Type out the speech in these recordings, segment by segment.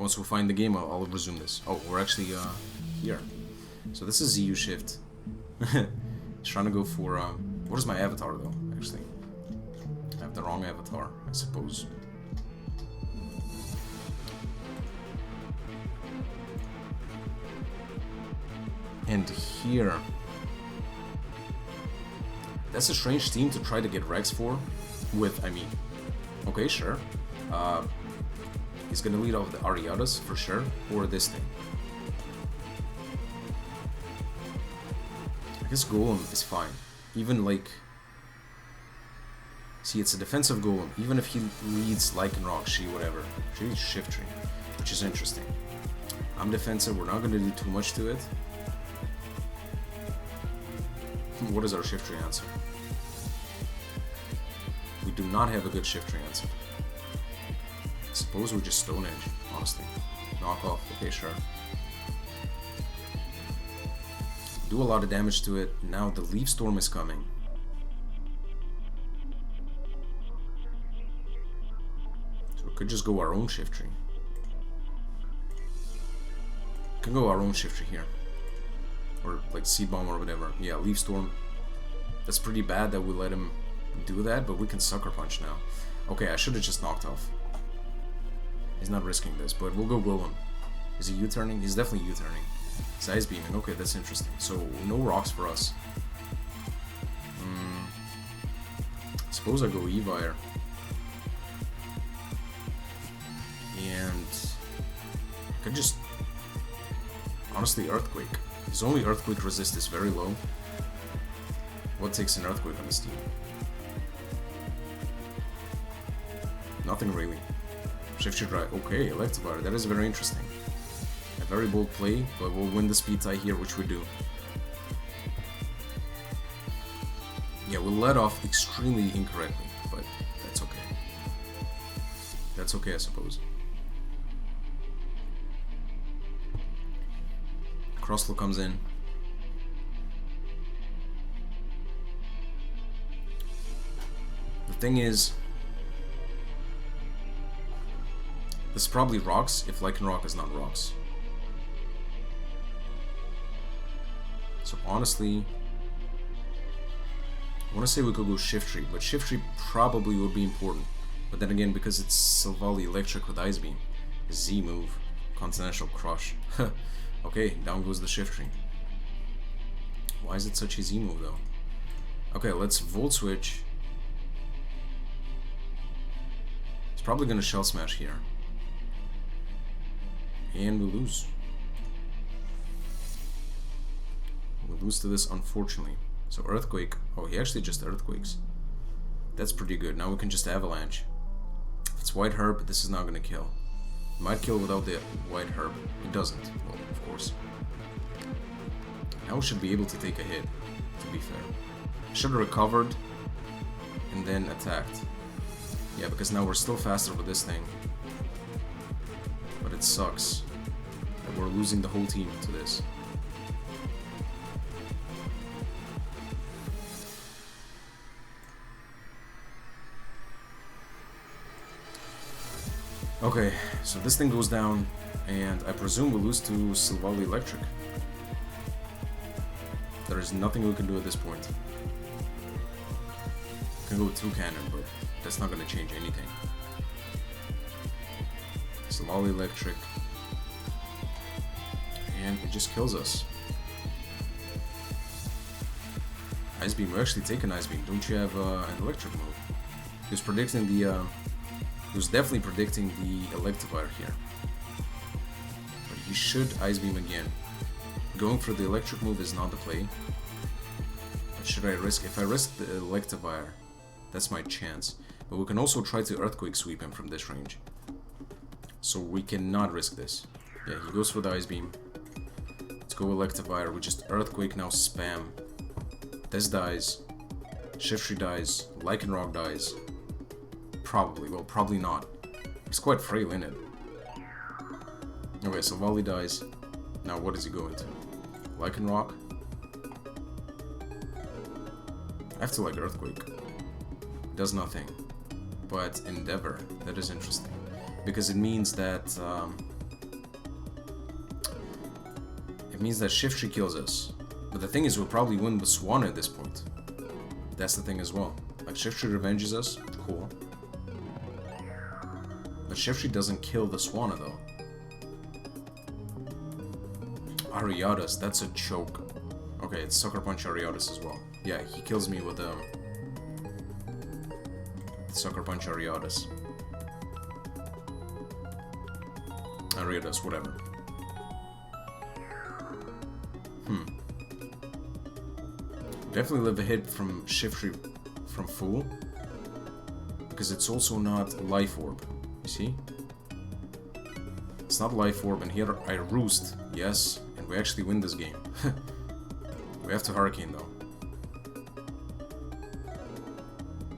Once we find the game, I'll resume this. Oh, we're actually here. So this is ZU shift. He's trying to go for what is my avatar though? Actually, I have the wrong avatar, I suppose. And here, that's a strange team to try to get Rex for. With, I mean, okay, sure. He's gonna lead off the Ariadas for sure, or this thing. I guess Golem is fine. Even like, see, it's a defensive Golem. Even if he leads Lycanroc, She, whatever, she leads Shift Tree, which is interesting. I'm defensive. We're not gonna do too much to it. What is our Shift Tree answer? We do not have a good Shift Tree answer. I suppose we just Stone Edge, honestly. Knock off, okay, sure. Do a lot of damage to it. Now the Leaf Storm is coming. So we could just go our own Shift Tree. We can go our own Shift Tree here. Or like Seed Bomb or whatever. Yeah, Leaf Storm. That's pretty bad that we let him do that, but we can Sucker Punch now. Okay, I should have just knocked off. He's not risking this, but we'll go Golem. Is he U-turning? He's definitely U-turning. He's Ice Beaming. Okay, that's interesting. So, no rocks for us. Suppose I go Evire. And I could just honestly Earthquake. His only Earthquake resist is very low. What takes an Earthquake on this team? Nothing really. Shift Tree Dry. Okay, Electivire. That is very interesting. A very bold play, but we'll win the speed tie here, which we do. Yeah, we let off extremely incorrectly, but that's okay. That's okay, I suppose. Crosslow comes in. The thing is, this probably rocks if Lycanroc is not rocks. So honestly, I want to say we could go Shift Tree, but Shift Tree probably would be important. But then again, because it's Silvally Electric with Ice Beam, Z move, Continental Crush. Okay, down goes the Shift Tree. Why is it such a Z move though? Okay, let's Volt Switch. He's probably gonna Shell Smash here. And we lose. We lose to this, unfortunately. So Earthquake. Oh, he actually just Earthquakes. That's pretty good. Now we can just Avalanche. If it's White Herb, this is not gonna kill. It might kill without the White Herb. It doesn't. Well, of course. Now we should be able to take a hit, to be fair. Should have recovered and then attacked. Yeah, because now we're still faster with this thing. But it sucks that we're losing the whole team to this. Okay, so this thing goes down, and I presume we lose to Silvally Electric. There is nothing we can do at this point. We can go with 2 cannon, but that's not going to change anything. Silvally Electric. And it just kills us. Ice Beam, we actually take an Ice Beam. Don't you have an electric move? He was predicting the... he was definitely predicting the Electivire here. But he should Ice Beam again. Going for the electric move is not the play. But should I risk? If I risk the Electivire, that's my chance. But we can also try to Earthquake Sweep him from this range. So we cannot risk this. Yeah, he goes for the Ice Beam. Let's go Electivire. We just Earthquake now spam. This dies. Shift Tree dies. Lycanroc dies. Probably. Well, probably not. It's quite frail in it. Okay, so Volley dies. Now what is he going to? Lycanroc? I have to like Earthquake. Does nothing. But Endeavor. That is interesting. Because it means that It means that Shift Tree kills us. But the thing is, we'll probably win with Swan at this point. That's the thing as well. Like, Shift Tree revenges us, cool. But Shift Tree doesn't kill the Swanna though. Ariadas, that's a choke. Okay, it's Sucker Punch Ariadas as well. Yeah, he kills me with Sucker Punch Ariadas. Ariadas, whatever. Definitely live a hit from Shift Tree from full. Because it's also not Life Orb. You see? It's not Life Orb, and here I roost. Yes, and we actually win this game. We have to Hurricane though.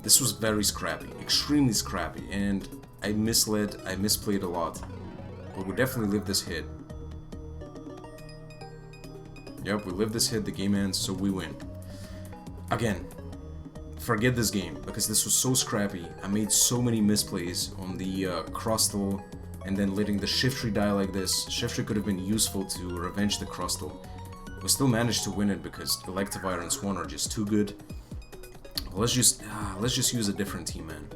This was very scrappy, extremely scrappy, and I misplayed a lot. But we definitely lived this hit. Yep, we lived this hit, the game ends, so we win. Again, forget this game, because this was so scrappy. I made so many misplays on the Crustal, and then letting the Shift Tree die like this. Shift Tree could have been useful to revenge the Crustal. We still managed to win it because Electivire and Swan are just too good. Let's just use a different team, man.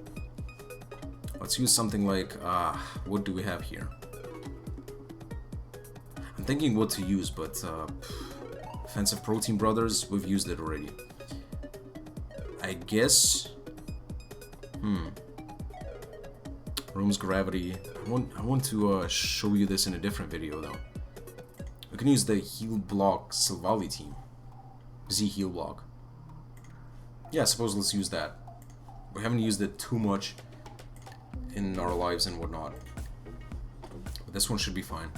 Let's use something like, what do we have here? I'm thinking what to use, but Offensive Protein Brothers, we've used it already. I guess, Room's Gravity. I want to show you this in a different video though. We can use the Heal Block Silvally team. Z Heal Block. Yeah, I suppose let's use that. We haven't used it too much in our lives and whatnot. But this one should be fine.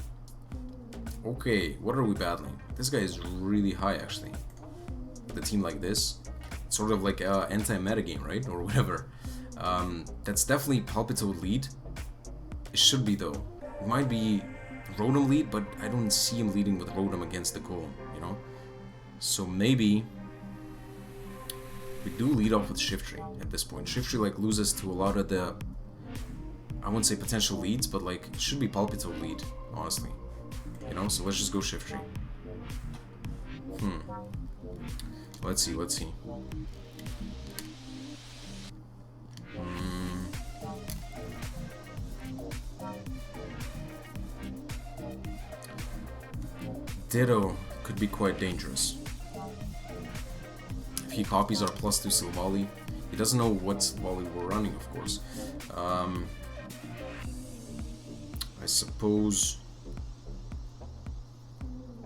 Okay, what are we battling? This guy is really high actually. With a team like this. It's sort of like anti-meta game, right? Or whatever. That's definitely Palpitoad lead. It should be though. It might be Rotom lead, but I don't see him leading with Rotom against the Golem, you know? So maybe we do lead off with Shift Tree at this point. Shift Tree like loses to a lot of the, I wouldn't say potential leads, but like it should be Palpitoad lead, honestly. You know, so let's just go Shift Tree. Let's see. Ditto could be quite dangerous. If he copies our +2 Silvally, he doesn't know what Silvally we're running, of course. I suppose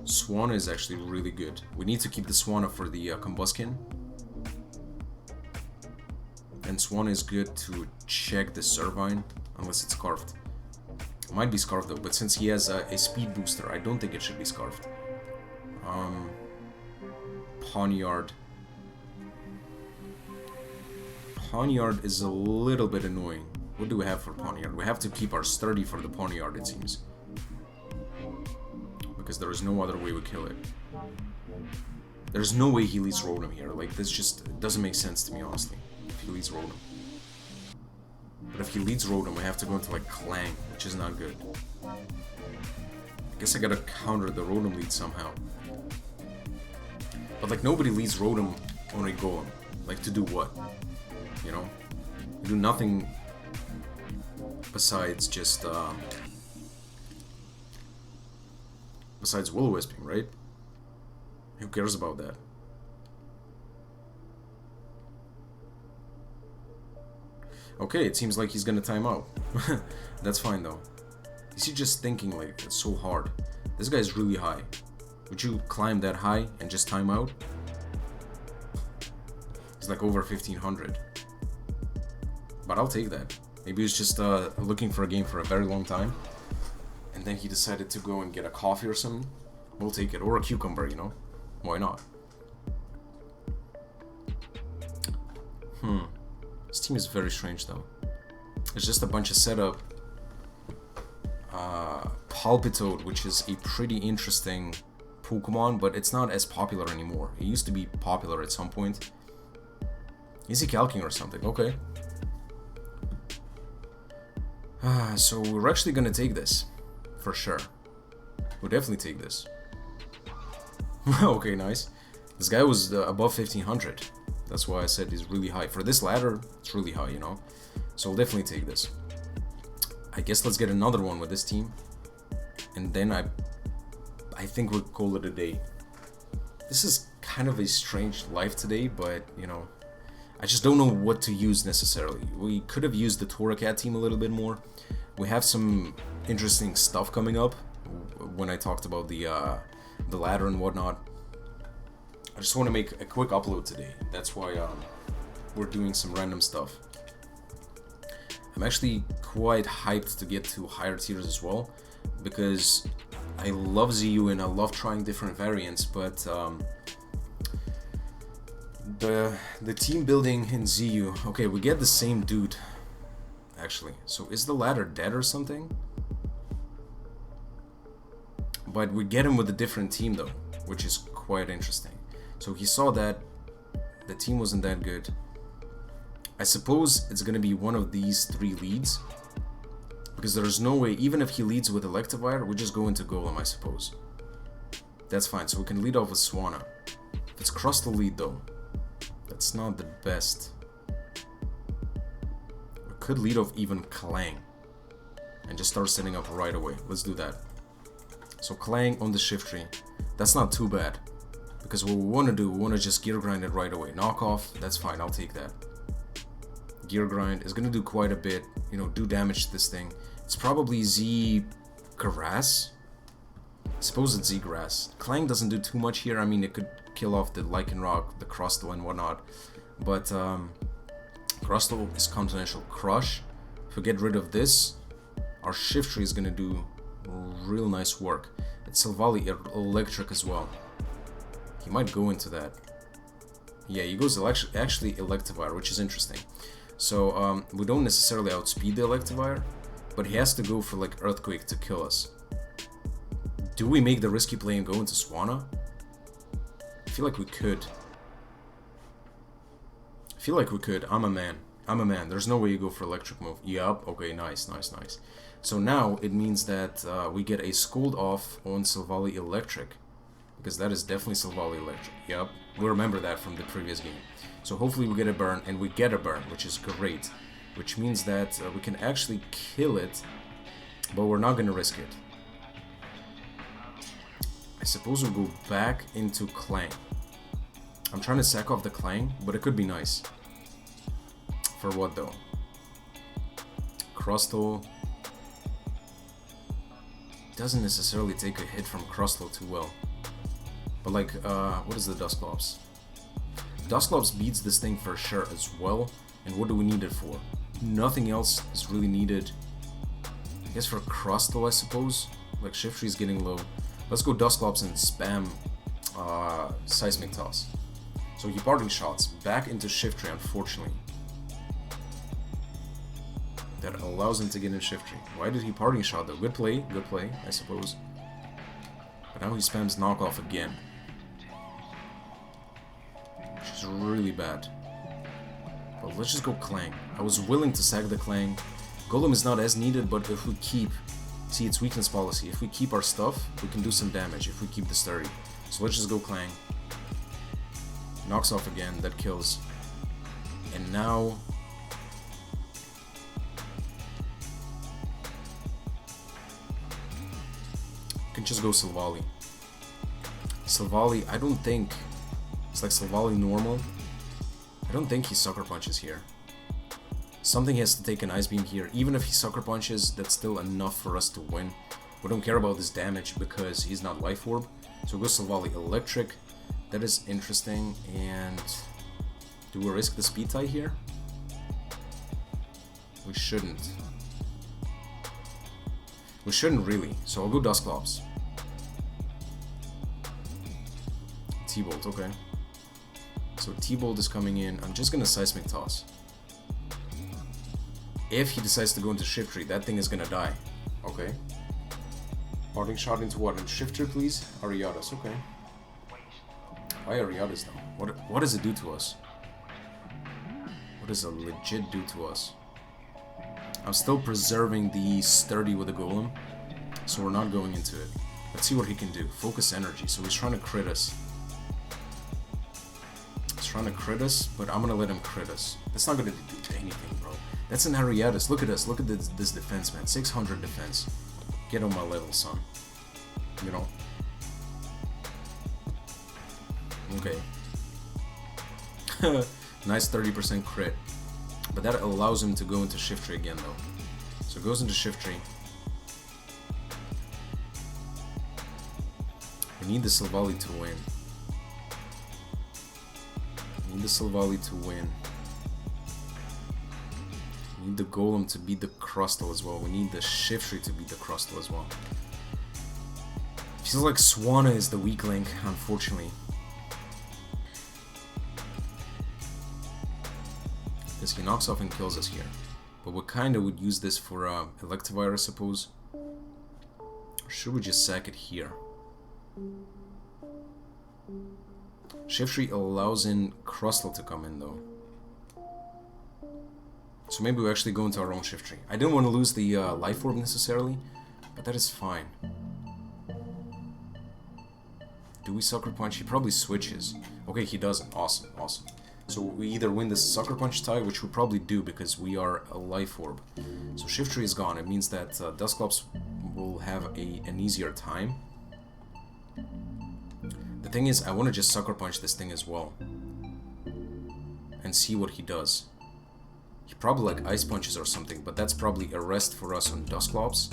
Swanna is actually really good. We need to keep the Swanna for the Combuskin. And Swanna is good to check the Servine, unless it's Scarfed. It might be Scarfed though, but since he has a speed booster, I don't think it should be Scarfed. Pawniard. Pawniard is a little bit annoying. What do we have for Pawniard? We have to keep our Sturdy for the Pawniard, it seems. Because there is no other way we kill it. There's no way he leads Rotom here. Like, this just doesn't make sense to me, honestly. If he leads Rotom. But if he leads Rotom, we have to go into, like, Clang, which is not good. I guess I gotta counter the Rotom lead somehow. But, like, nobody leads Rotom on a Golem. Like, to do what? You know? You do nothing besides just, besides Will-O-Wisping, right? Who cares about that? Okay, it seems like he's gonna time out. That's fine though. Is he just thinking like it's so hard? This guy's really high. Would you climb that high and just time out? He's like over 1500. But I'll take that. Maybe he's just looking for a game for a very long time. And then he decided to go and get a coffee or something. We'll take it. Or a cucumber, you know? Why not? This team is very strange though. It's just a bunch of setup. Palpitoad, which is a pretty interesting Pokemon, but it's not as popular anymore. It used to be popular at some point. Is he calking or something? Okay. So we're actually gonna take this. For sure. We'll definitely take this. Okay, nice. This guy was above 1500. That's why I said he's really high. For this ladder, it's really high, you know? So we'll definitely take this. I guess let's get another one with this team. And then I think we'll call it a day. This is kind of a strange life today, but, you know, I just don't know what to use necessarily. We could have used the Toracat team a little bit more. We have some interesting stuff coming up when I talked about the ladder and whatnot. I just want to make a quick upload today. That's why we're doing some random stuff. I'm actually quite hyped to get to higher tiers as well, because I love ZU and I love trying different variants, but the team building in ZU, okay, we get the same dude, actually. So is the ladder dead or something? But we get him with a different team though, which is quite interesting. So he saw that the team wasn't that good. I suppose it's gonna be one of these three leads, because there's no way, even if he leads with Electivire, we just go into Golem, I suppose. That's fine, so we can lead off with Swanna. If it's Crustle lead though, that's not the best. We could lead off even Clang and just start setting up right away. Let's do that. So Clang on the shift tree, that's not too bad, because what we want to do, we want to just gear grind it right away. Knock off, that's fine, I'll take that. Gear grind is going to do quite a bit, you know, do damage to this thing. It's probably Z Grass. I suppose it's Z Grass. Clang doesn't do too much here. I mean, it could kill off the Lycanroc, the Crustle and whatnot, but Crustle is Continental Crush. If we get rid of this, our shift tree is going to do real nice work. It's Silvally Electric as well. He might go into that. Yeah, he goes actually Electivire, which is interesting. So we don't necessarily outspeed the Electivire, but he has to go for like Earthquake to kill us. Do we make the risky play and go into Swanna? I feel like we could. I'm a man. There's no way you go for electric move. Yup. Okay, nice. So now it means that we get a Scold off on Silvally Electric, because that is definitely Silvally Electric. Yup. We remember that from the previous game. So hopefully we get a burn, and we get a burn, which is great. Which means that we can actually kill it, but we're not going to risk it. I suppose we'll go back into Clang. I'm trying to sack off the Clang, but it could be nice. For what though? Crustle doesn't necessarily take a hit from Crustle too well. But like, what is the Dusclops? Dusclops beats this thing for sure as well. And what do we need it for? Nothing else is really needed. I guess for Crustle, I suppose. Like, Shift Tree is getting low. Let's go Dusclops and spam Seismic Toss. So he parting shots back into Shift Tree, unfortunately. That allows him to get in Shift Tree. Why did he parting shot though? Good play, I suppose. But now he spams knockoff again, which is really bad. But let's just go Clang. I was willing to sack the Clang. Golem is not as needed, but if we keep... See, it's weakness policy. If we keep our stuff, we can do some damage if we keep the sturdy. So let's just go Clang. Knocks off again, that kills. And now... we can just go Silvally. Silvally, I don't think... It's like Silvally normal. I don't think he Sucker Punches here. Something has to take an Ice Beam here. Even if he Sucker Punches, that's still enough for us to win. We don't care about this damage because he's not Life Orb. So go Silvally Electric. That is interesting. And do we risk the Speed Tie here? We shouldn't. We shouldn't really. So I'll go Dusclops. T-Bolt, okay. So T-Bolt is coming in. I'm just gonna Seismic Toss. If he decides to go into Shift Tree, that thing is gonna die. Okay. Parting shot into what? In Shift Tree, please? Ariadas, okay. Why Ariadas though? What does it do to us? What does it legit do to us? I'm still preserving the sturdy with the Golem, so we're not going into it. Let's see what he can do. Focus energy. So he's trying to crit us. He's trying to crit us, but I'm gonna let him crit us. That's not gonna do anything, bro. That's an Ariatus. Look at us. Look at this defense, man. 600 defense. Get on my level, son. You know. Okay. Nice 30% crit. But that allows him to go into shift tree again, though. So it goes into shift tree. We need the Silvally to win. We need the Silvally to win. We need the Golem to beat the Crustle as well. We need the shift tree to beat the Crustle as well. Feels like Swanna is the weak link, unfortunately. Because he knocks off and kills us here. But we kinda would use this for Electivire, I suppose. Or should we just sack it here? Shift tree allows in Crustle to come in though. So maybe we actually go into our own shift tree. I didn't want to lose the life orb necessarily, but that is fine. Do we Sucker Punch? He probably switches. Okay, he doesn't. Awesome, awesome. So we either win the Sucker Punch tie, which we probably do because we are a life orb. So shift tree is gone. It means that Dusclops will have an easier time. The thing is, I want to just Sucker Punch this thing as well. And see what he does. He probably like Ice Punches or something, but that's probably a rest for us on Dusclops.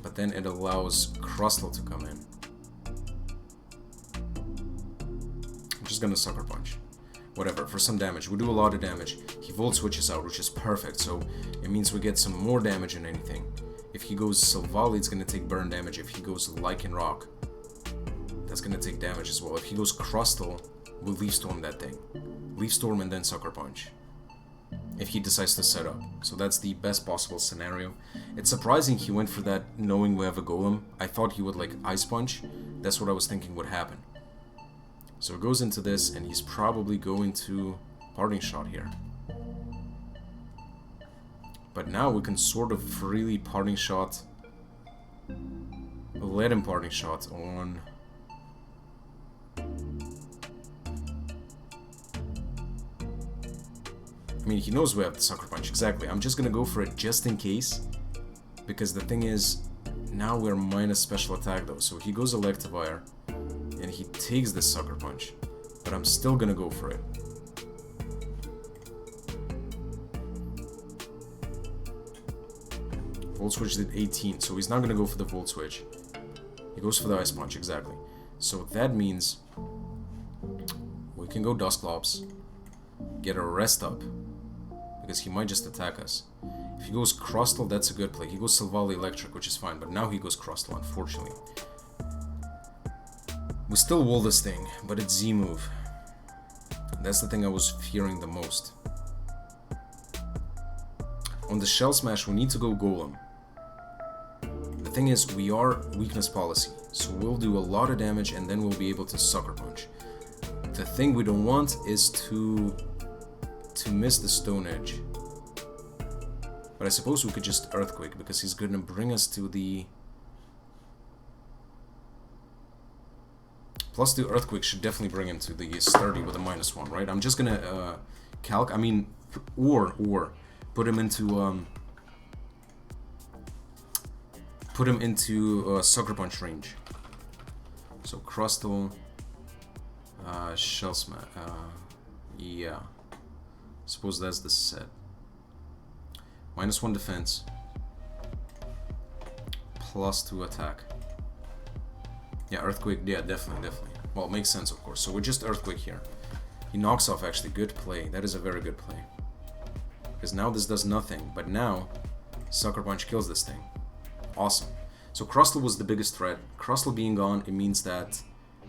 But then it allows Crustle to come in. I'm just gonna Sucker Punch. Whatever, for some damage. We do a lot of damage. He Volt Switches out, which is perfect, so it means we get some more damage than anything. If he goes Silvally, it's gonna take burn damage. If he goes Lycan Rock, that's gonna take damage as well. If he goes Crustle, we'll Leaf Storm that thing. Leaf Storm and then Sucker Punch. If he decides to set up. So that's the best possible scenario. It's surprising he went for that knowing we have a Golem. I thought he would like Ice Punch. That's what I was thinking would happen. So it goes into this and he's probably going to Parting Shot here. But now we can sort of freely Parting Shot. Let him Parting Shot on... I mean, he knows we have the Sucker Punch, exactly. I'm just gonna go for it just in case. Because the thing is, now we're minus special attack though. So he goes Electivire, and he takes the Sucker Punch. But I'm still gonna go for it. Volt Switch did 18, so he's not gonna go for the Volt Switch. He goes for the Ice Punch, exactly. So that means we can go Dusclops, get a rest up. Because he might just attack us. If he goes Crustle, that's a good play. He goes Silvally Electric, which is fine, but now he goes Crustle, unfortunately. We still wall this thing, but it's Z move. That's the thing I was fearing the most. On the Shell Smash, we need to go Golem. The thing is, we are weakness policy, so we'll do a lot of damage and then we'll be able to Sucker Punch. The thing we don't want is to miss the Stone Edge. But I suppose we could just Earthquake because he's gonna bring us to the... Plus the Earthquake should definitely bring him to the Sturdy with a -1, right? I'm just gonna or put him into Sucker Punch range. So Crustle, Shell Smash, yeah. Suppose that's the set. -1 defense. +2 attack. Yeah, Earthquake, yeah, definitely. Well, it makes sense, of course. So we're just Earthquake here. He knocks off, actually. Good play. That is a very good play. Because now this does nothing. But now, Sucker Punch kills this thing. Awesome. So Crustle was the biggest threat. Crustle being gone, it means that...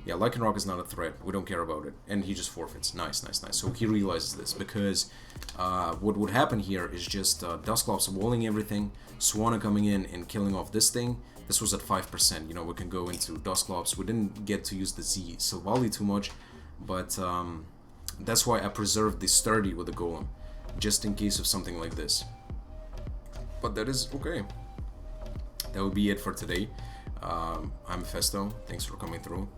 Yeah, Lycan Rock is not a threat. We don't care about it. And he just forfeits. Nice. So he realizes this. Because what would happen here is just Dusclops walling everything, Swanna coming in and killing off this thing. This was at 5%. You know, we can go into Dusclops. We didn't get to use the Z Silvally too much. But that's why I preserved the Sturdy with the Golem. Just in case of something like this. But that is okay. That would be it for today. I'm Mefesto. Thanks for coming through.